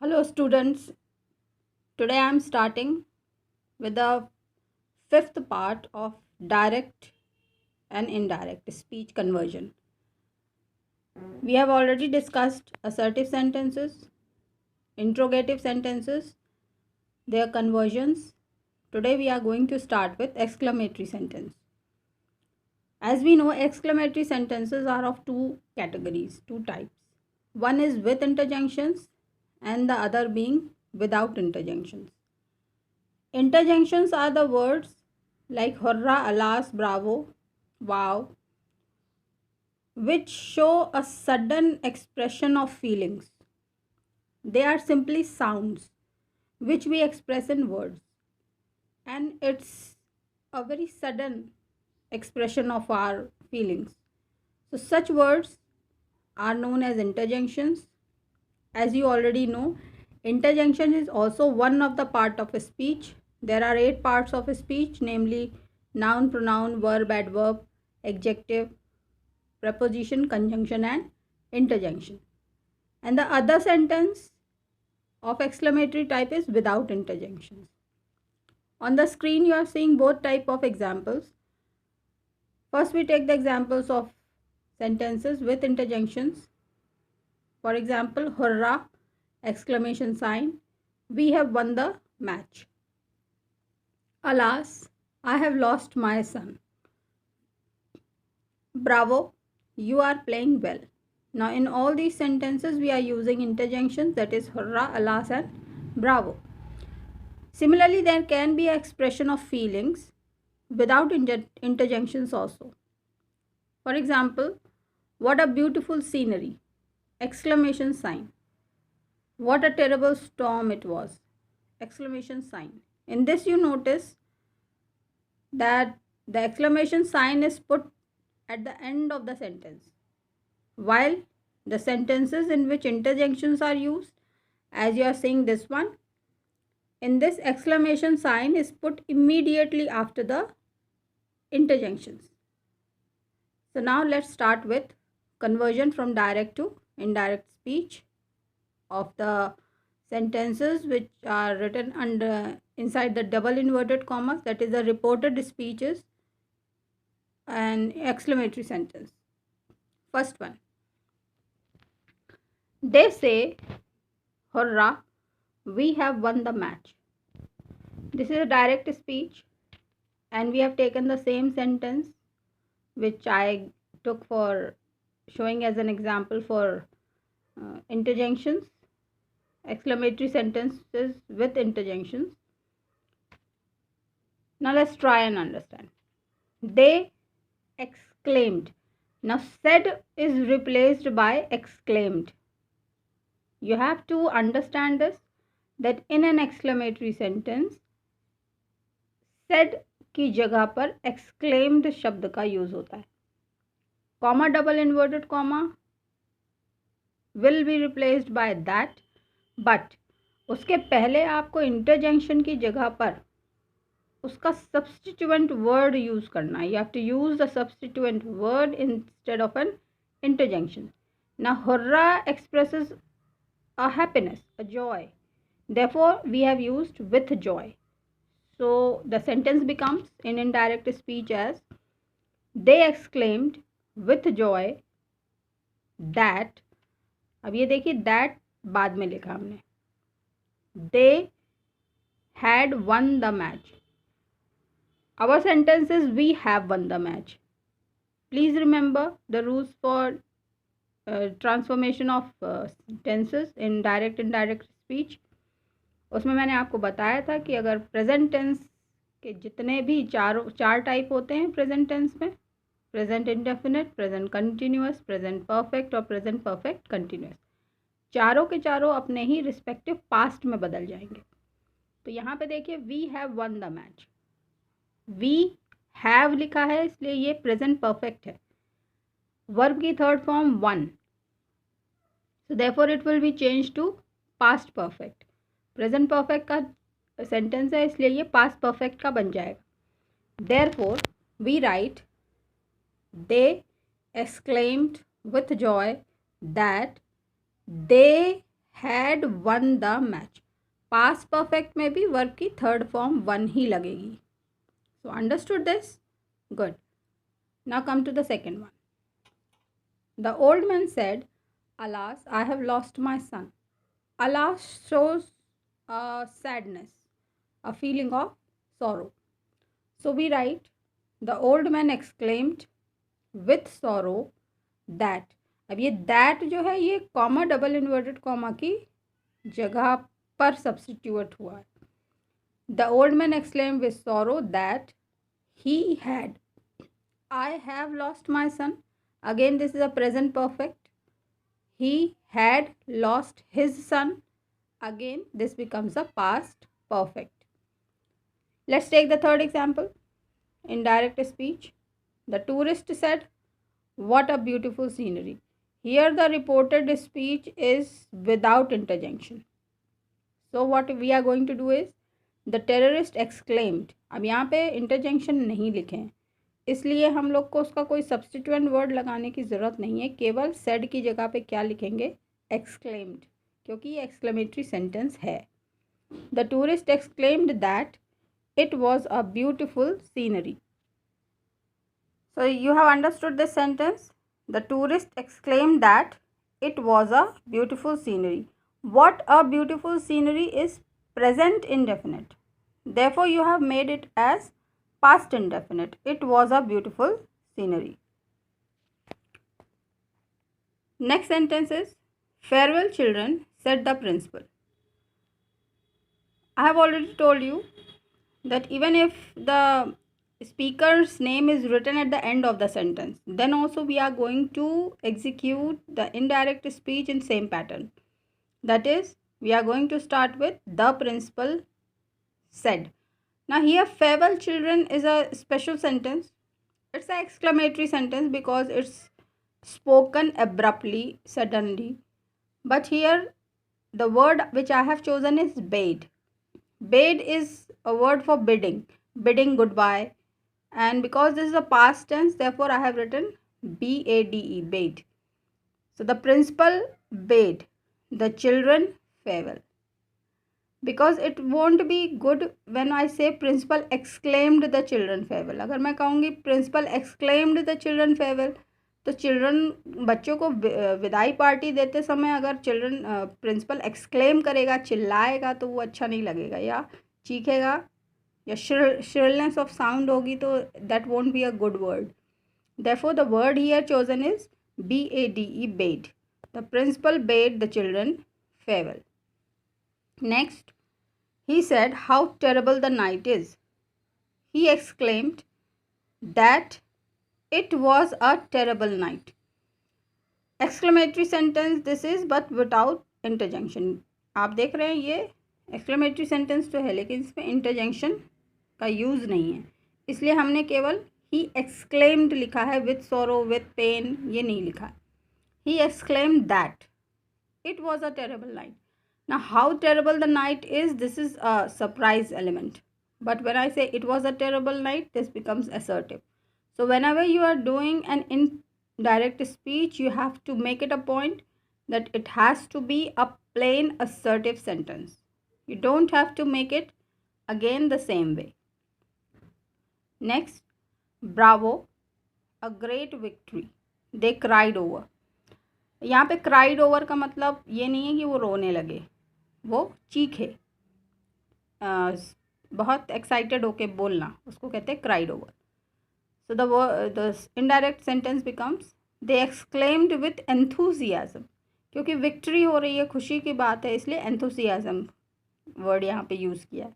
Hello, students. Today I am starting with the fifth part of direct and indirect speech conversion. We have already discussed assertive sentences, interrogative sentences, their conversions. Today we are going to start with exclamatory sentence. As we know, exclamatory sentences are of two categories, two types. One is with interjunctions and the other being without interjunctions. Interjunctions are the words like hurrah, alas, bravo, wow, which show a sudden expression of feelings. They are simply sounds which we express in words, and it's a very sudden expression of our feelings. So, such words are known as interjunctions. As you already know, interjunction is also one of the part of a speech. There are 8 parts of a speech, namely noun, pronoun, verb, adverb, adjective, preposition, conjunction and interjunction. And the other sentence of exclamatory type is without interjunctions. On the screen you are seeing both type of examples. First we take the examples of sentences with interjunctions. For example, hurrah, exclamation sign, we have won the match. Alas, I have lost my son. Bravo, you are playing well. Now, in all these sentences, we are using interjunctions, that is, hurrah, alas, and bravo. Similarly, there can be an expression of feelings without interjunctions also. For example, what a beautiful scenery! Exclamation sign. What a terrible storm it was! Exclamation sign. In this, you notice that the exclamation sign is put at the end of the sentence, while the sentences in which interjunctions are used, as you are seeing this one, in this exclamation sign is put immediately after the interjunctions. So now let's start with conversion from direct to indirect speech of the sentences which are written under inside the double inverted commas, that is the reported speeches and exclamatory sentence. First one, they say, hurrah, we have won the match. This is a direct speech, and we have taken the same sentence which I took for showing as an example for interjunctions, exclamatory sentences with interjunctions. Now let's try and understand. They exclaimed. Now said is replaced by exclaimed. You have to understand this, that in an exclamatory sentence said की जगह पर exclaimed शब्द का use होता है. Comma double inverted comma will be replaced by that, but उसके पहले आपको इंटरजेक्शन की जगह पर उसका सब्स्टिट्यूएंट वर्ड यूज करना है. You have to use the substituent word instead of an interjection. Now hurrah expresses a happiness, a joy. Therefore, we have used with joy. So the sentence becomes in indirect speech as they exclaimed with joy that. अब ये देखिए that बाद में लिखा हमने. They had won the match. Our sentence is we have won the match. Please remember the rules for transformation of tenses in direct indirect speech. उसमें मैंने आपको बताया था कि अगर प्रेजेंट टेंस के जितने भी चार टाइप होते हैं प्रेजेंट टेंस में, present indefinite, present continuous, present perfect और प्रेजेंट परफेक्ट कंटिन्यूअस, चारों के चारों अपने ही रिस्पेक्टिव पास्ट में बदल जाएंगे. तो यहाँ पे देखिए we have won the match. We have लिखा है इसलिए ये प्रेजेंट परफेक्ट है. वर्ब की third form won, so therefore it will be change to past perfect. Present perfect का सेंटेंस है इसलिए ये पास्ट परफेक्ट का बन जाएगा. Therefore we write they exclaimed with joy that they had won the match. Past perfect में भी verb की third form won ही लगेगी. So understood this? Good. Now come to the second one. The old man said, "Alas, I have lost my son." Alas shows sadness, a feeling of sorrow. So we write, the old man exclaimed with sorrow that. अब ये that जो है ये comma double inverted comma की जगह पर substitute हुआ है. The old man exclaimed with sorrow that he had. I have lost my son. Again, this is a present perfect. He had lost his son. Again, this becomes a past perfect. Let's take the third example. In direct speech, the tourist said, "What a beautiful scenery." Here the reported speech is without interjection. So what we are going to do is, the terrorist exclaimed. अब यहाँ पे interjection नहीं लिखे हैं, इसलिए हम लोग को उसका कोई सब्स्टिट्यूएंट वर्ड लगाने की ज़रूरत नहीं है. केवल said की जगह पे क्या लिखेंगे? exclaimed, क्योंकि ये exclamatory sentence है. The tourist exclaimed that it was a beautiful scenery. So you have understood this sentence. The tourist exclaimed that it was a beautiful scenery. What a beautiful scenery is present indefinite. Therefore, you have made it as past indefinite. It was a beautiful scenery. Next sentence is, "Farewell, children," said the principal. I have already told you that even if the speaker's name is written at the end of the sentence, then also we are going to execute the indirect speech in same pattern. That is, we are going to start with the principal said. Now here, farewell children is a special sentence. It's an exclamatory sentence because it's spoken abruptly, suddenly. But here the word which I have chosen is bade. Bade is a word for bidding, bidding goodbye. And because this is a past tense, therefore I have written bade, bade. So the principal bade the children farewell. Because it won't be good when I say principal exclaimed the children farewell. अगर मैं कहूँगी principal exclaimed the children farewell, तो children बच्चों को विदाई party देते समय अगर चिल्ड्रन प्रिंसिपल एक्सक्लेम करेगा, चिल्लाएगा, तो वो अच्छा नहीं लगेगा, या चीखेगा या श्रिलनेस ऑफ साउंड होगी, तो that won't be a good word. Therefore the word here chosen is BADE, bade. The principal bade the children farewell. Next, he said, "How terrible the night is." He exclaimed that it was a terrible night. Exclamatory sentence this is, but without interjection. आप देख रहे हैं ये exclamatory sentence तो है, लेकिन इसमें interjection का यूज़ नहीं है, इसलिए हमने केवल he exclaimed लिखा है, with sorrow, with pain, ये नहीं लिखा है. He exclaimed that it was a terrible night. Now how terrible the night is, this is a surprise element. But when I say it was a terrible night, this becomes assertive. So whenever you are doing an indirect speech, you have to make it a point that it has to be a plain assertive sentence. You don't have to make it again the same way. Next, bravo, a great victory. They cried over. यहाँ पे cried over का मतलब ये नहीं है कि वो रोने लगे, वो चीखे, बहुत एक्साइटेड होके बोलना, उसको कहते हैं cried over. So the indirect sentence becomes, they exclaimed with enthusiasm. क्योंकि victory हो रही है, खुशी की बात है, इसलिए enthusiasm word यहाँ पे यूज़ किया.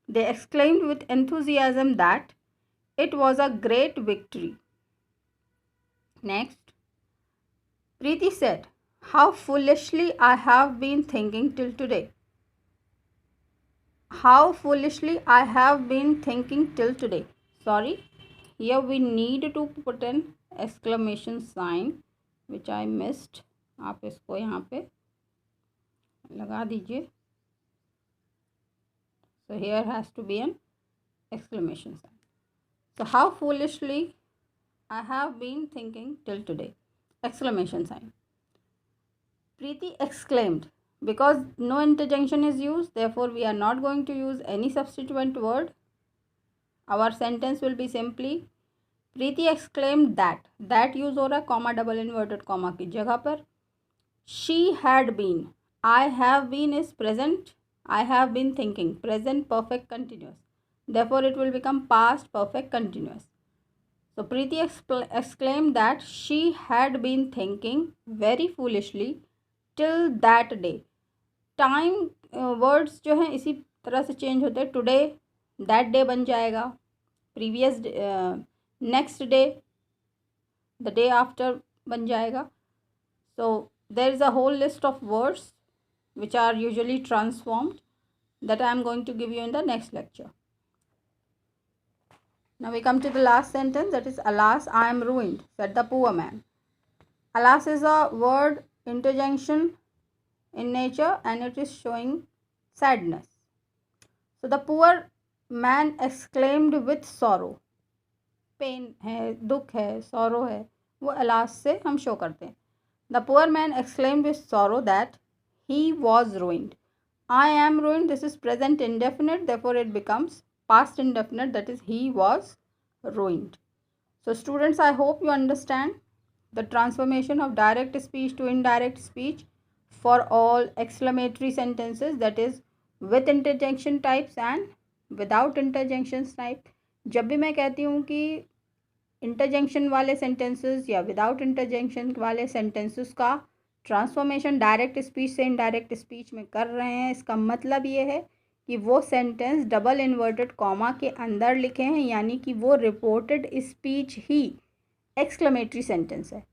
They exclaimed with enthusiasm that it was a great victory. Next, Preeti said, "How foolishly I have been thinking till today." How foolishly I have been thinking till today. Sorry. Here we need to put an exclamation sign which I missed. आप इसको यहाँ पे लगा दीजिए. So here has to be an exclamation sign. So how foolishly I have been thinking till today. Exclamation sign. Preeti exclaimed Because no interjection is used, therefore we are not going to use any substituent word. Our sentence will be simply Preeti exclaimed that. That use हो रहा है comma double inverted comma की जगह पर. She had been. I have been is present. I have been thinking. Present perfect continuous. Therefore it will become past perfect continuous. So Preeti exclaimed that she had been thinking very foolishly till that day. Time words जो हैं इसी तरह से change होते हैं. Today that day बन जाएगा. Previous next day the day after बन जाएगा. So there is a whole list of words which are usually transformed that I am going to give you in the next lecture. Now we come to the last sentence, that is, alas, I am ruined, said the poor man. Alas is a word interjection in nature and it is showing sadness. So the poor man exclaimed with sorrow. Pain है, दुख है, sorrow है, वो alas से हम show करते हैं. The poor man exclaimed with sorrow that he was ruined. I am ruined, this is present indefinite, therefore it becomes past indefinite, that is he was ruined. So students, I hope you understand the transformation of direct speech to indirect speech for all exclamatory sentences, that is with interjection types and without interjection type. जब भी मैं कहती हूँ कि interjection वाले sentences या without interjection वाले sentences का ट्रांसफॉर्मेशन डायरेक्ट स्पीच से इनडायरेक्ट स्पीच में कर रहे हैं, इसका मतलब ये है कि वो सेंटेंस डबल इन्वर्टेड कॉमा के अंदर लिखे हैं, यानी कि वो रिपोर्टेड स्पीच ही एक्सक्लेमेटरी सेंटेंस है.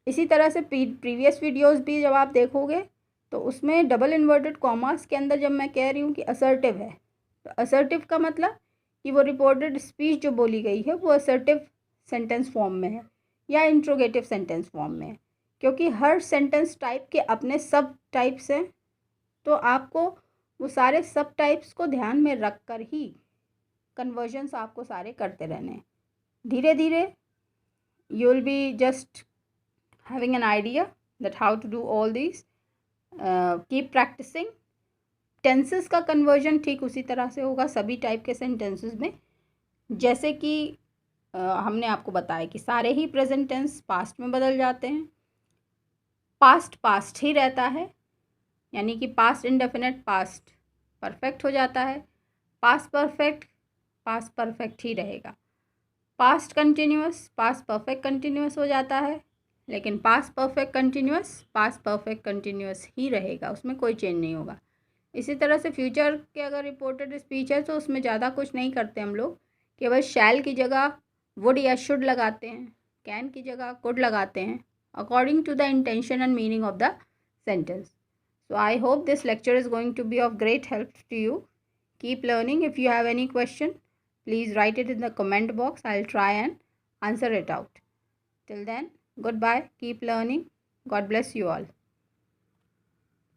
इसी तरह से प्रीवियस वीडियोस भी जब आप देखोगे तो उसमें डबल इन्वर्टेड कॉमास के अंदर जब मैं कह रही हूँ कि असर्टिव है, तो असर्टिव का मतलब कि वो रिपोर्टेड स्पीच जो बोली गई है वो असर्टिव सेंटेंस फॉर्म में है या इंट्रोगेटिव सेंटेंस फॉर्म में है, क्योंकि हर सेंटेंस टाइप के अपने सब टाइप्स हैं. तो आपको वो सारे सब टाइप्स को ध्यान में रख कर ही कन्वर्जन्स आपको सारे करते रहने हैं. धीरे धीरे you will be just having an idea that how to do all these. Keep practicing. Tenses का कन्वर्जन ठीक उसी तरह से होगा सभी टाइप के सेंटेंसेस में, जैसे कि हमने आपको बताया कि सारे ही प्रेजेंट टेंस पास्ट में बदल जाते हैं. पास्ट पास्ट ही रहता है, यानी कि पास्ट इंडेफिनेट पास्ट परफेक्ट हो जाता है. पास्ट परफेक्ट ही रहेगा. Past continuous past perfect continuous हो जाता है, लेकिन पास्ट परफेक्ट कंटिन्यूस ही रहेगा, उसमें कोई चेंज नहीं होगा. इसी तरह से फ्यूचर के अगर रिपोर्टेड स्पीच है तो उसमें ज़्यादा कुछ नहीं करते हम लोग, केवल शैल की जगह वुड या शुड लगाते हैं, कैन की जगह कुड लगाते हैं, according to the intention and meaning of the sentence. So I hope this lecture is going to be of great help to you. Keep learning. If you have any question, please write it in the comment box. I'll try and answer it out. Till then, goodbye. Keep learning. God bless you all.